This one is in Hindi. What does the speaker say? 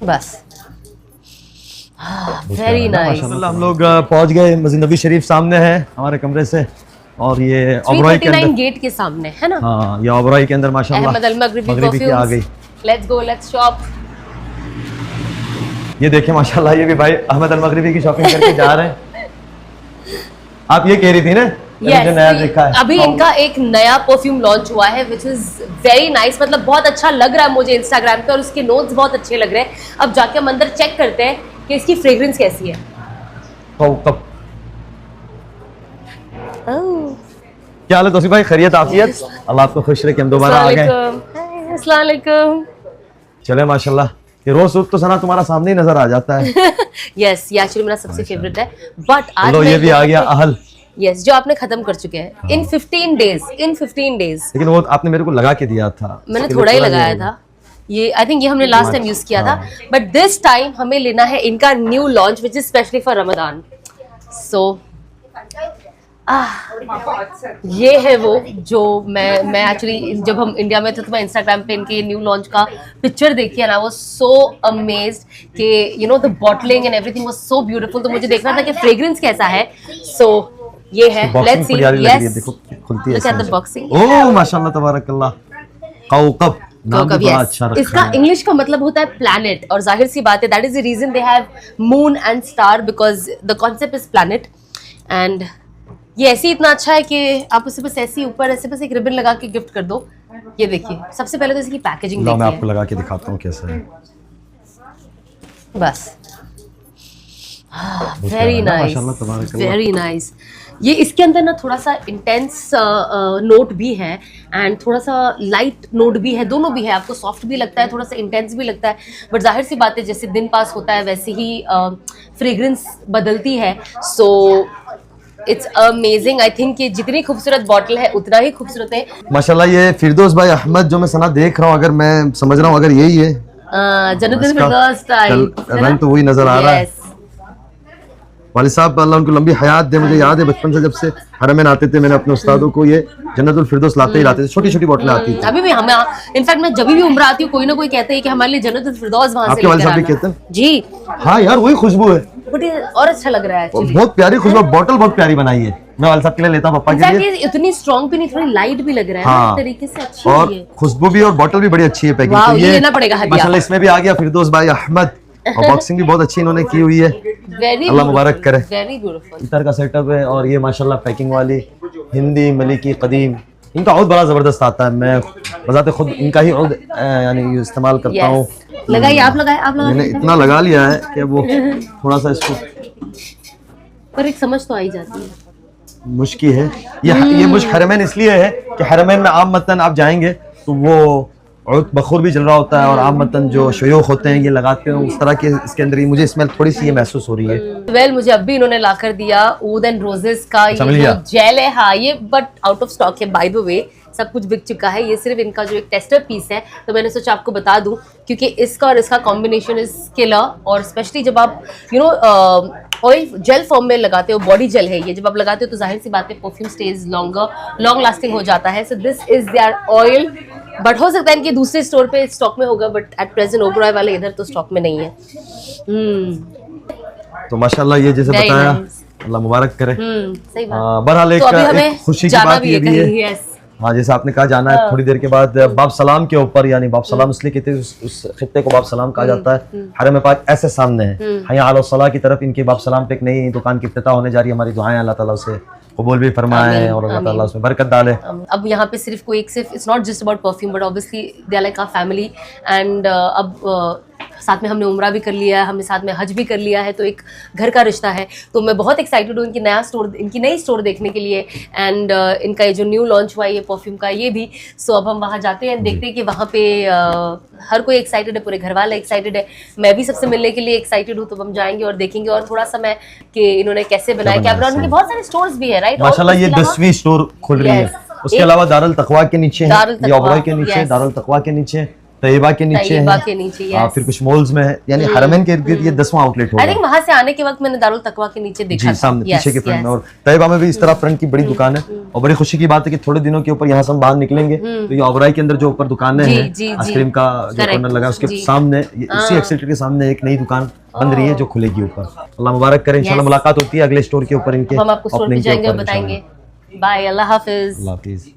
बस वेरी नाइस। हम लोग पहुंच गए, मस्जिद नबी शरीफ सामने है हमारे कमरे से, और ये ओबरॉय के अंदर गेट के सामने है ना। हाँ, ये ओबरॉय के अंदर माशाल्लाह अहमद अल मगरिबी मगरिबी की आ गई। Let's go, let's shop. ये देखिए माशाल्लाह, ये भी भाई अहमद अल मगरिबी की शॉपिंग करके जा रहे हैं। आप ये कह रही थी ना Yes, जो नया देखा है अभी इनका एक नया परफ्यूम लॉन्च हुआ है विच इज वेरी नाइस। मतलब बहुत अच्छा लग रहा है मुझे इंस्टाग्राम पे, और उसके नोट्स बहुत अच्छे लग रहे हैं। अब जाके हम अंदर चेक करते हैं कि इसकी फ्रेग्रेंस कैसी है। कब क्या हाल है तौसीफ भाई? खैरियत आफियत? अल्लाह आपको खुश रखे, हम दोबारा आ गए। अस्सलाम वालेकुम। चले माशाल्लाह, ये रोज सूट तो सना तुम्हारा सामने ही नजर आ जाता है। यस, ये एक्चुअली मेरा सबसे फेवरेट है। बट आज लो, ये भी आ गया अहल। यस, जो आपने खत्म कर चुके हैं इन 15 डेज। लेकिन वो आपने मेरे को लगा के दिया था, मैंने थोड़ा ही लगाया था। ये आई थिंक ये हमने लास्ट टाइम यूज किया था, बट दिस टाइम हमें लेना है इनका new launch which is specially for Ramzan. So ये है वो जो मैं एक्चुअली जब हम इंडिया में थे तो मैं इंस्टाग्राम पे इनके न्यू लॉन्च का पिक्चर देखी है ना, वो सो अमेज्ड कि you know the bottling and everything was so beautiful. तो मुझे देखना था कि फ्रेग्रेंस कैसा है। सो ये है, लेट्स सी। यस, देखो खुलती है। Look at the boxing. ओह माशाल्लाह तबारकल्लाह। कौकब नाम भी बड़ा अच्छा रखा है। इसका इंग्लिश का मतलब होता है प्लैनेट, और जाहिर सी बात है that is the reason they have moon and star, because the concept is planet. And ये ऐसे ही इतना अच्छा है कि आप उसे बस ऐसे ही ऊपर ऐसे बस एक रिबन लगा के गिफ्ट कर दो। ये देखिए, सबसे पहले तो इसकी पैकेजिंग देखिए। मैं आपको लगा के दिखाता हूँ कैसा है। बस वेरी नाइस, वेरी नाइस। ये इसके अंदर ना थोड़ा सा इंटेंस नोट भी है एंड थोड़ा सा लाइट नोट भी है, दोनों भी है। आपको सॉफ्ट भी लगता है, थोड़ा सा इंटेंस भी लगता है, बट जाहिर सी बात है जैसे दिन पास होता है वैसे ही फ्रेग्रेंस बदलती है। So it's amazing. I think ये जितनी खूबसूरत बॉटल है उतना ही खूबसूरत है माशाल्लाह। ये फिरदौस भाई अहमद जो मैं सना देख रहा हूँ, अगर मैं समझ रहा हूँ अगर यही है जन्नतुल फिरदौस टाइप रंग तो वही नजर आ रहा है। वालिद साहब अल्लाह उनको लंबी हयात दे। मुझे याद है बचपन से जब से हरमैन आते थे, मैंने अपने उस्तादों को ये जन्नतुल फिरदौस लाते ही लाते थे। छोटी छोटी बोतलें आती थी। अभी भी हमें इनफैक्ट मैं जब भी उम्र आती हूँ कोई ना कोई कहते हैं कि हमारे लिए जन्नतुल फिरदौस वहां से आपके वालिद साहब भी कहते हैं जी। हाँ यार, वही खुशबू है, बट ये और अच्छा लग रहा है actually। बहुत प्यारी खुशबू। बॉटल बहुत प्यारी बनाई है। मैं वालिद साहब के लिए लेता हूँ, पापा के लिए। इतनी स्ट्रॉन्ग भी नहीं, थोड़ी लाइट भी लग रहा है हाँ, ना तरीके से। अच्छी और है, खुशबू भी और बॉटल भी बड़ी अच्छी है। पैकिंग तो ये लेना पड़ेगा हदिया। माशाल्लाह इसमें भी आ गया फिरदौस भाई अहमद, और बॉक्सिंग भी बहुत अच्छी इन्होंने की हुई है। अल्लाह मुबारक करे। वेरी ब्यूटीफुल इतर का सेटअप है, और ये माशाल्लाह पैकिंग वाली हिंदी मलिकी कदीम, इनका और बड़ा जबरदस्त आता है। मैं बजाते खुद इनका ही और यानी इस्तेमाल करता हूँ। लगाइए, आप लगाए, आप लगाए। मैंने इतना लगा लिया है कि वो थोड़ा सा इसको पर एक समझ तो आ ही जाती है। मुश्किल है। ये मुश्क हरमैन इसलिए है कि हरमैन में आम मतन आप जाएंगे तो वो बखूर भी जल रहा होता है, और आम मतन जो शयूख होते हैं ये लगाते हैं उस तरह के। इसके अंदर ही मुझे स्मेल थोड़ी सी ये महसूस हो रही है। वेल मुझे अब भी इन्होंने लाकर दिया ऊद एंड रोजेस का ये जो जेल है। हाँ, ये बट आउट ऑफ स्टॉक है बाय द वे, सब कुछ बिक चुका है। ये सिर्फ इनका जो एक टेस्टर पीस है, तो मैंने सोचा आपको बता दूं क्योंकि इसका और इसका कॉम्बिनेशन इज किलर। और स्पेशली जब आप you know oil jail form में लगाते हो, बॉडी जेल है ये, जब आप लगाते हो तो जाहिर सी बात है परफ्यूम स्टेज लॉन्ग लास्टिंग हो जाता है। So this is their oil, but हो सकता है इनके दूसरे स्टोर पे स्टॉक में होगा, बट एट प्रेजेंट ओबरॉय वाले इधर तो स्टॉक में नहीं है। तो माशाल्लाह ये जैसे बताया, अल्लाह मुबारक करे। सही बात। बहरहाल एक खुशी की बात ये भी है। यस, हाँ, जैसे आपने कहा जाना है थोड़ी देर के बाद बाब सलाम के ऊपर, यानी बाब सलाम इसलिए कहते हैं, उस खित्ते को बाब सलाम कहा जाता है। हरम पाक ऐसे सामने है, हया अला सलाह की तरफ इनके बाब सलाम पे एक नई दुकान की इफ्तिताह होने जा रही है। हमारी दुआएं अल्लाह ताला उसे कबूल भी फरमाए और अल्लाह ताला उसमें बरकत डाले। अब यहाँ पे सिर्फ it's not just about perfume, but obviously they are like our family. And अब साथ में हमने उम्रा भी कर लिया है, हमने साथ में हज भी कर लिया है, तो एक घर का रिश्ता है। तो मैं बहुत एक्साइटेड हूँ इनकी नई स्टोर देखने के लिए। एंड इनका ये जो न्यू लॉन्च हुआ है ये परफ्यूम का, ये भी। सो अब हम वहाँ जाते हैं, देखते हैं कि वहाँ पे हर कोई एक्साइटेड है, पूरे घर वाले एक्साइटेड है, मैं भी सबसे मिलने के लिए एक्साइटेड हूँ। तो हम जाएंगे और देखेंगे, और थोड़ा सा मैं कि इन्होंने कैसे बनाया, क्या बनाया। उनके बहुत सारे स्टोर्स भी है, राइट? माशाल्लाह ये 10वीं स्टोर खुल रही है। उसके अलावा दारुल तकवा के नीचे है, ये ओबरॉय के नीचे, दारुल तकवा के नीचे तैयबा के नीचे तैयबा है, के नीचे, फिर कुछ मॉल्स में है, यानी हरमैन के इर्द गिर्द ये 10वां आउटलेट होगा। आई थिंक वहां से आने के वक्त मैंने दारुल तकवा के नीचे देखा जी था। सामने Yes, पीछे के फ्रंट yes. में, और तैयबा में भी इस तरह फ्रंट की बड़ी दुकान है। और बड़ी खुशी की बात है कि थोड़े दिनों के ऊपर यहाँ से हम बाहर निकलेंगे तो ये ओबराई के अंदर जो ऊपर दुकानें जी, हैं, जी, जी। आइसक्रीम का जो Correct, कॉर्नर लगा है उसके जी। सामने इसी एक्सीलेटर के सामने एक नई दुकान बन रही है जो खुलेगी ऊपर। अल्लाह मुबारक करे, इंशाल्लाह Yes. मुलाकात होती है अगले स्टोर के ऊपर इनके अब हम आपको स्टोर पे opening के जाएंगे और ऊपर बताएंगे। बाय, अल्लाह हाफिज। अल्लाह हाफिज।